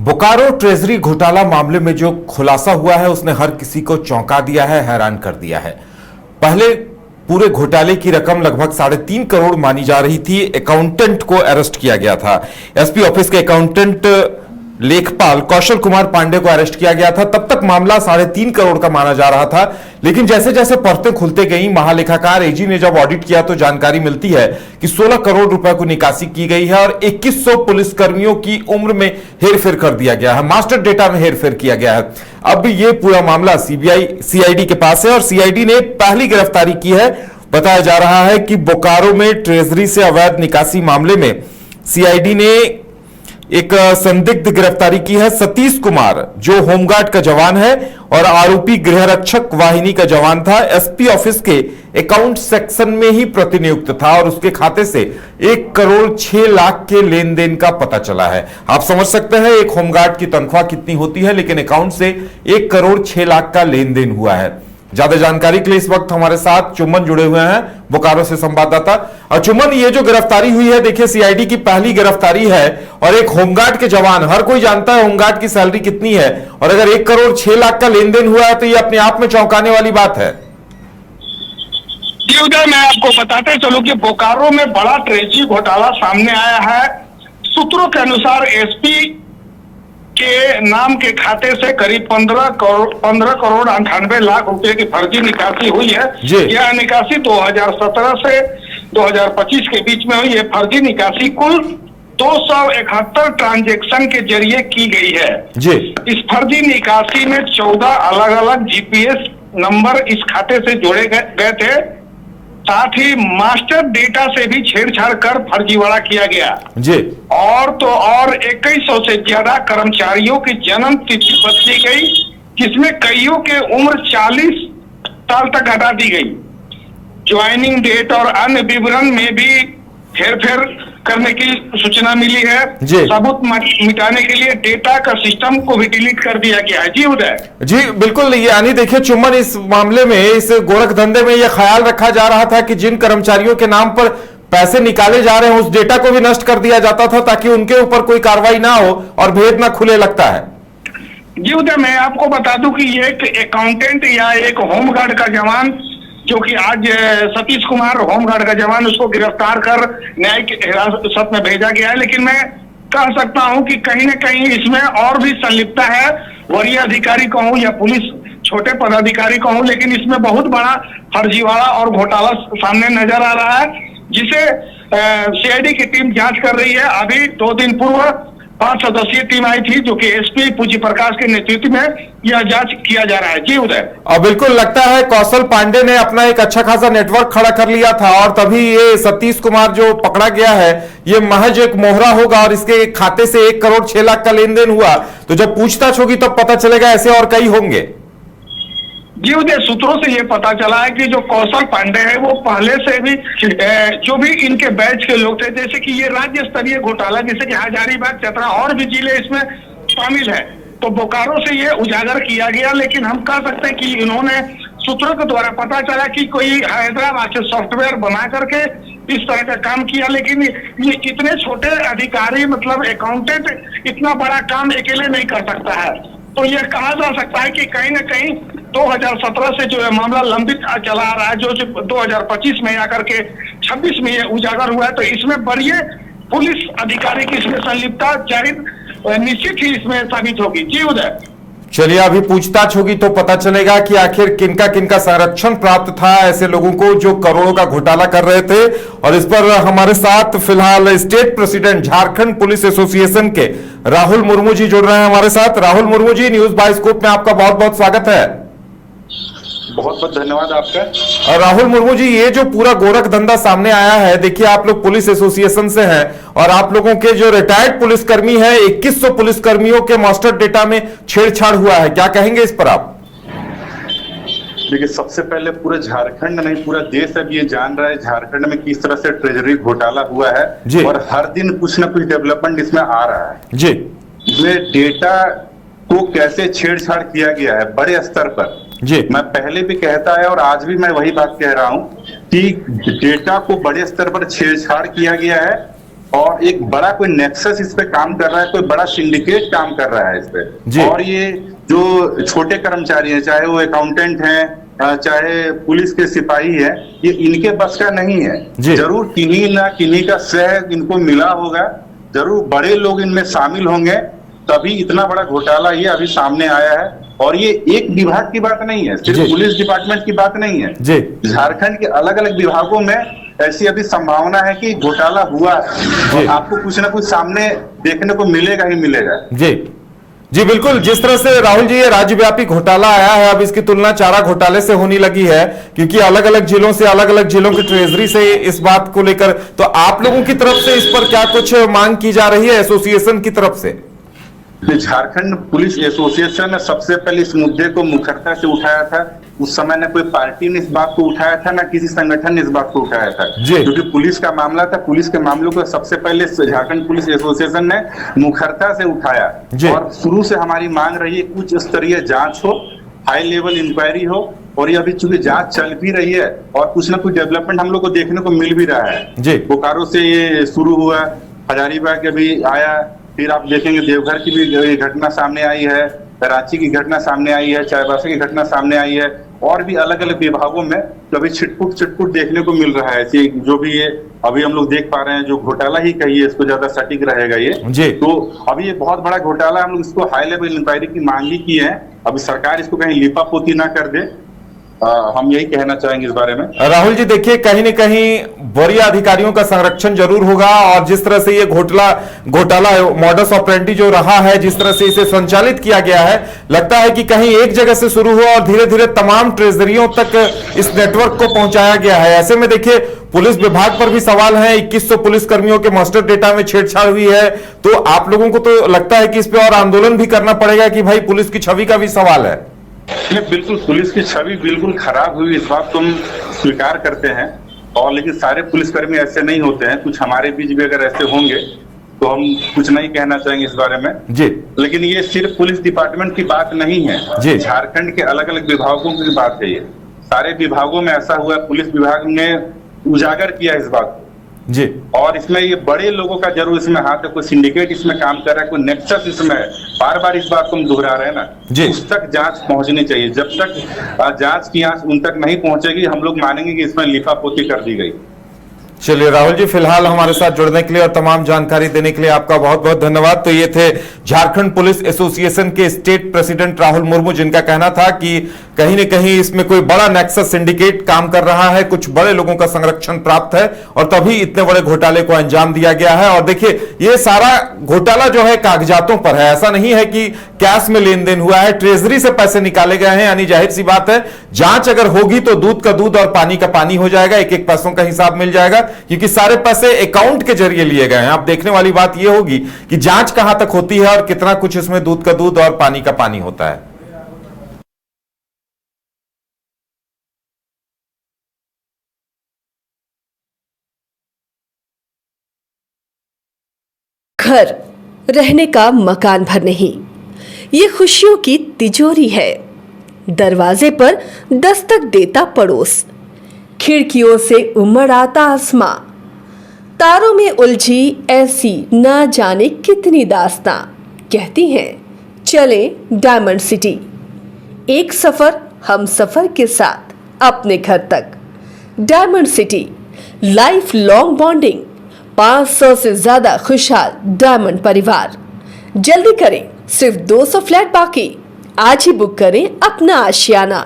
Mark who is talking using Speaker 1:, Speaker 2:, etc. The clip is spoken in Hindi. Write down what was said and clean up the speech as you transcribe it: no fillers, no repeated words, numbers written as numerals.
Speaker 1: बोकारो ट्रेजरी घोटाला मामले में जो खुलासा हुआ है उसने हर किसी को चौंका दिया है, हैरान कर दिया है। पहले पूरे घोटाले की रकम लगभग 3.5 करोड़ मानी जा रही थी। अकाउंटेंट को अरेस्ट किया गया था। एसपी ऑफिस के अकाउंटेंट लेखपाल कौशल कुमार पांडे को अरेस्ट किया गया था। तब तक मामला 3.5 करोड़ का माना जा रहा था, लेकिन जैसे जैसे परतें खुलते गई, महालेखाकार एजी ने जब ऑडिट किया तो जानकारी मिलती है कि 16 करोड़ रुपए को निकासी की गई है और 2100 पुलिसकर्मियों की उम्र में हेरफेर कर दिया गया है, मास्टर डेटा में हेरफेर किया गया है। अब ये पूरा मामला सीआईडी के पास है और सीआईडी ने पहली गिरफ्तारी की है। बताया जा रहा है कि बोकारो में ट्रेजरी से अवैध निकासी मामले में सीआईडी ने एक संदिग्ध गिरफ्तारी की है। सतीश कुमार जो होमगार्ड का जवान है और आरोपी गृहरक्षक वाहिनी का जवान था, एसपी ऑफिस के अकाउंट सेक्शन में ही प्रतिनियुक्त था और उसके खाते से 1 करोड़ 6 लाख के लेन देन का पता चला है। आप समझ सकते हैं एक होमगार्ड की तनख्वाह कितनी होती है, लेकिन अकाउंट से 1 करोड़ 6 लाख का लेन देन हुआ है। ज्यादा जानकारी के लिए इस वक्त हमारे साथ चुम्बन जुड़े हुए हैं, बोकारो से संवाददाता। और चुम्बन, ये जो गिरफ्तारी हुई है, देखिए सीआईडी की पहली गिरफ्तारी है और एक होमगार्ड के जवान, हर कोई जानता है होमगार्ड की सैलरी कितनी है, और अगर 1 करोड़ 6 लाख का लेन देन हुआ है तो ये अपने आप में चौंकाने वाली बात है।
Speaker 2: जी उदय, मैं आपको बताते चलूं कि बोकारो में बड़ा ट्रेजरी घोटाला सामने आया है। सूत्रों के अनुसार एसपी के नाम के खाते से करीब 15 करोड़ 98 लाख रुपए की फर्जी निकासी हुई है। यह निकासी 2017 से 2025 के बीच में हुई है। फर्जी निकासी कुल 271 ट्रांजैक्शन के जरिए की गई है। इस फर्जी निकासी में 14 अलग अलग जीपीएस नंबर इस खाते से जोड़े गए थे। साथ ही मास्टर डेटा से भी छेड़छाड़ कर फर्जीवाड़ा किया गया और 2100 से ज्यादा कर्मचारियों की जन्म तिथि बदली गई, जिसमें कईयों के उम्र 40 साल तक हटा दी गई। ज्वाइनिंग डेट और अन्य विवरण में भी हेरफेर करने की सूचना मिली है। सबूत मिटाने के लिए डेटा का सिस्टम को भी डिलीट कर दिया गया है। जी उदय। जी
Speaker 1: बिल्कुल, यानी देखिए चुम्बन, इस मामले में, इस गोरख धंधे में यह ख्याल रखा जा रहा था कि जिन कर्मचारियों के नाम पर पैसे निकाले जा रहे हैं उस डेटा को भी नष्ट कर दिया जाता था ताकि उनके ऊपर कोई कार्रवाई ना हो और भेद ना खुले, लगता है।
Speaker 2: जी उदय, मैं आपको बता दूं कि ये एक अकाउंटेंट या एक होमगार्ड का जवान, जो कि आज सतीश कुमार होमगार्ड का जवान, उसको गिरफ्तार कर न्यायिक हिरासत में भेजा गया है। लेकिन मैं कह सकता हूं कि कहीं न कहीं इसमें और भी संलिप्तता है। वरीय अधिकारी कहूं या पुलिस छोटे पदाधिकारी कहूं, लेकिन इसमें बहुत बड़ा फर्जीवाड़ा और घोटाला सामने नजर आ रहा है, जिसे सीआईडी की टीम जांच कर रही है। अभी 2 दिन पूर्व 5 सदस्यीय टीम आई थी, जो कि एसपी पूजी प्रकाश के नेतृत्व में यह जांच किया जा रहा है। जी उदय।
Speaker 1: और बिल्कुल लगता है कौशल पांडे ने अपना एक अच्छा खासा नेटवर्क खड़ा कर लिया था और तभी ये सतीश कुमार जो पकड़ा गया है, ये महज एक मोहरा होगा और इसके खाते से 1 करोड़ 6 लाख का लेन देन हुआ। तो जब पूछताछ होगी तब पता चलेगा ऐसे और कई होंगे।
Speaker 2: जी उदय, सूत्रों से ये पता चला है कि जो कौशल पांडे है वो पहले से भी जो भी इनके बैच के लोग थे, जैसे कि ये राज्य स्तरीय घोटाला, जैसे कि हजारीबाग, चतरा और भी जिले इसमें शामिल है, तो बोकारो से ये उजागर किया गया। लेकिन हम कह सकते हैं कि इन्होंने, सूत्रों के द्वारा पता चला कि कोई हैदराबाद से सॉफ्टवेयर बना करके इस तरह का काम किया। लेकिन ये इतने छोटे अधिकारी, मतलब अकाउंटेंट, इतना बड़ा काम अकेले नहीं कर सकता है। तो ये कहा जा सकता है कि कहीं न कहीं 2017 से जो है मामला लंबित चला आ रहा है, जो 2025 में आकर के 26 में ये उजागर हुआ है। तो इसमें बड़ी पुलिस अधिकारी की इसमें संलिप्तता जाहिर निश्चित ही इसमें साबित होगी। जी उदय।
Speaker 1: चलिए, अभी पूछताछ होगी तो पता चलेगा कि आखिर किनका किनका संरक्षण प्राप्त था ऐसे लोगों को जो करोड़ों का घोटाला कर रहे थे। और इस पर हमारे साथ फिलहाल state president Jharkhand police association के राहुल मुर्मू जी जुड़ रहे हैं हमारे साथ। राहुल मुर्मू जी, न्यूज बाइस्कोप में आपका बहुत बहुत स्वागत है।
Speaker 3: बहुत बहुत धन्यवाद आपका।
Speaker 1: और राहुल मुर्मू जी, ये जो पूरा गोरख धंधा सामने आया है, देखिए आप लोग पुलिस एसोसिएशन से हैं और आप लोगों के जो रिटायर्ड पुलिसकर्मी है, 2100 पुलिसकर्मियों के मास्टर डेटा में छेड़छाड़ हुआ है, क्या कहेंगे इस पर आप?
Speaker 3: देखिए, सबसे पहले पूरे झारखंड नहीं, पूरा देश अब ये जान रहा है झारखंड में किस तरह से ट्रेजरी घोटाला हुआ है और हर दिन कुछ ना कुछ डेवलपमेंट इसमें आ रहा है। जी, इसमें डेटा को कैसे छेड़छाड़ किया गया है बड़े स्तर पर। जी, मैं पहले भी कहता है और आज भी मैं वही बात कह रहा हूं कि डेटा को बड़े स्तर पर छेड़छाड़ किया गया है और एक बड़ा कोई नेक्सस इस पे काम कर रहा है, कोई बड़ा सिंडिकेट काम कर रहा है इस पे। और ये जो छोटे कर्मचारी हैं, चाहे वो अकाउंटेंट हैं, चाहे पुलिस के सिपाही है, ये इनके बस का नहीं है। जरूर किन्हीं ना किन्हीं का श्रेय इनको मिला होगा, जरूर बड़े लोग इनमें शामिल होंगे, तभी इतना बड़ा घोटाला ये अभी सामने आया है। और ये एक विभाग की बात नहीं है, सिर्फ पुलिस डिपार्टमेंट की बात नहीं है। झारखंड के अलग अलग विभागों में ऐसी अभी संभावना है कि घोटाला हुआ और आपको कुछ ना कुछ सामने देखने को मिलेगा ही मिलेगा।
Speaker 1: जी बिल्कुल, जिस तरह से राहुल जी ये राज्यव्यापी घोटाला आया है, अब इसकी तुलना चारा घोटाले से होने लगी है, क्योंकि अलग अलग जिलों से, अलग अलग जिलों की ट्रेजरी से इस बात को लेकर, तो आप लोगों की तरफ से इस पर क्या कुछ मांग की जा रही है एसोसिएशन की तरफ से?
Speaker 3: झारखंड पुलिस एसोसिएशन ने सबसे पहले इस मुद्दे को मुखरता से उठाया था। उस समय न कोई पार्टी ने इस बात को उठाया था, ना किसी संगठन ने इस बात को उठाया था, क्योंकि पुलिस का मामला था। पुलिस के मामलों को सबसे पहले झारखंड पुलिस एसोसिएशन ने मुखरता से उठाया और शुरू से हमारी मांग रही है उच्च स्तरीय जांच हो, हाई लेवल इंक्वायरी हो। और ये अभी चूंकि जांच चल भी रही है और कुछ ना कुछ डेवलपमेंट हम लोग को देखने को मिल भी रहा है। बोकारो से ये शुरू हुआ, हजारीबाग अभी आया, फिर आप देखेंगे देवघर की भी घटना सामने आई है, रांची की घटना सामने आई है, चाईबासा की घटना सामने आई है, और भी अलग अलग विभागों में कभी छिटपुट देखने को मिल रहा है। जो भी ये अभी हम लोग देख पा रहे हैं, जो घोटाला ही कहिए, इसको ज्यादा सटीक रहेगा ये। तो अभी ये बहुत बड़ा घोटाला, हम लोग इसको हाई लेवल इंक्वायरी की मांग ही की है। अभी सरकार इसको कहीं लिपापोती ना कर दे, हम यही कहना चाहेंगे इस बारे में।
Speaker 1: राहुल जी देखिए, कहीं न कहीं वरीय अधिकारियों का संरक्षण जरूर होगा, और जिस तरह से ये घोटाला मॉडस ऑपरेंडी जो रहा है, जिस तरह से इसे संचालित किया गया है, लगता है कि कहीं एक जगह से शुरू हुआ और धीरे धीरे तमाम ट्रेजरियों तक इस नेटवर्क को पहुंचाया गया है। ऐसे में देखिए, पुलिस विभाग पर भी सवाल है, 2100 पुलिस कर्मियों के मास्टर डेटा में छेड़छाड़ हुई है, तो आप लोगों को तो लगता है कि इस पे और आंदोलन भी करना पड़ेगा कि भाई पुलिस की छवि का भी सवाल है।
Speaker 3: बिल्कुल, पुलिस की छवि बिल्कुल खराब हुई, इस बात को हम स्वीकार करते हैं। और लेकिन सारे पुलिसकर्मी ऐसे नहीं होते हैं, कुछ हमारे बीच भी अगर ऐसे होंगे तो हम कुछ नहीं कहना चाहेंगे इस बारे में। लेकिन ये सिर्फ पुलिस डिपार्टमेंट की बात नहीं है, झारखंड के अलग अलग विभागों की बात है। ये सारे विभागों में ऐसा हुआ, पुलिस विभाग ने उजागर किया इस बात को। और इसमें ये बड़े लोगों का जरूर इसमें हाथ है, कोई सिंडिकेट इसमें काम कर रहा है, कोई नेक्सस इसमें है। बार बार इस बात को हम दोहरा रहे हैं ना, उस तक जांच पहुंचनी चाहिए। जब तक जांच की आंच उन तक नहीं पहुंचेगी, हम लोग मानेंगे कि इसमें लिपापोती कर दी गई।
Speaker 1: चलिए राहुल जी, फिलहाल हमारे साथ जुड़ने के लिए और तमाम जानकारी देने के लिए आपका बहुत बहुत धन्यवाद। तो ये थे झारखंड पुलिस एसोसिएशन के स्टेट प्रेसिडेंट राहुल मुर्मू, जिनका कहना था कि कहीं न कहीं इसमें कोई बड़ा नेक्सस सिंडिकेट काम कर रहा है, कुछ बड़े लोगों का संरक्षण प्राप्त है और तभी इतने बड़े घोटाले को अंजाम दिया गया है। और देखिए, ये सारा घोटाला जो है कागजातों पर है, ऐसा नहीं है कि कैश में लेन देन हुआ है, ट्रेजरी से पैसे निकाले गए हैं। यानी जाहिर सी बात है, जांच अगर होगी तो दूध का दूध और पानी का पानी हो जाएगा, एक एक पैसों का हिसाब मिल जाएगा, क्योंकि सारे पैसे अकाउंट के जरिए लिए गए हैं। अब देखने वाली बात यह होगी कि जांच कहां तक होती है और कितना कुछ इसमें दूध का दूध और पानी का पानी होता है।
Speaker 4: घर रहने का मकान भर नहीं, ये खुशियों की तिजोरी है। दरवाजे पर दस्तक देता पड़ोस, खिड़कियों से उमड़ आता आसमां, तारों में उलझी ऐसी ना जाने कितनी दास्तां। कहती हैं चले डायमंड सिटी, एक सफर हम सफर के साथ अपने घर तक। Diamond city, life long bonding, 500 से ज्यादा खुशहाल डायमंड परिवार। जल्दी करें, सिर्फ 200 फ्लैट बाकी। आज ही बुक करें अपना आशियाना।